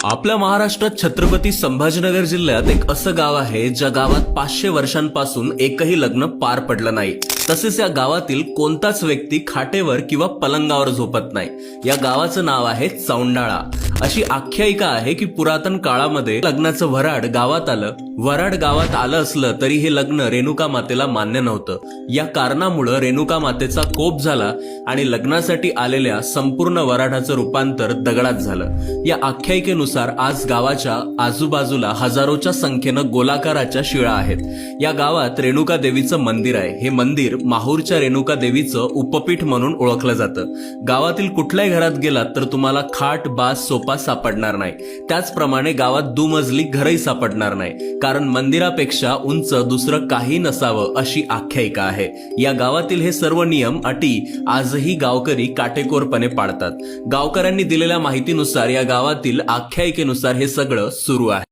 आपल्या महाराष्ट्रात छत्रपती संभाजीनगर जिल्ह्यात एक असं गाव आहे ज्या गावात 500 वर्षांपासून एकही लग्न पार पडलं नाही। तसेच या गावातील कोणताच व्यक्ती खाटेवर किंवा पलंगावर झोपत नाही। या गावाचं नाव आहे चौंडाळा। अशी आख्यायिका आहे की पुरातन काळामध्ये लग्नाचं वऱ्हाड गावात आलं असलं तरी हे लग्न रेणुका मातेला मान्य नव्हतं। या कारणामुळे रेणुका मातेचा कोप झाला आणि लग्नासाठी आलेल्या संपूर्ण वऱ्हाडाचं रूपांतर दगडात झालं। या आख्यायिकेनुसार आज गावाच्या आजूबाजूला हजारोच्या संख्येनं गोलाकाराच्या शिळा आहेत। या गावात रेणुका देवीचं मंदिर आहे। हे मंदिर माहूरच्या रेणुका देवीचं उपपीठ म्हणून ओळखलं जातं। गावातील कुठल्याही घरात गेलात तर तुम्हाला खाट, बास, सोफा सापडणार नाही। त्याचप्रमाणे गावात दुमजली घरही सापडणार नाही, कारण मंदिरापेक्षा उंच दुसरं काही नसावं अशी आख्यायिका आहे। या गावातील हे सर्व नियम, अटी आजही गावकरी काटेकोरपणे पाळतात। गावकऱ्यांनी दिलेल्या माहितीनुसार या गावातील आख्यायिकेनुसार हे सगळं सुरू आहे।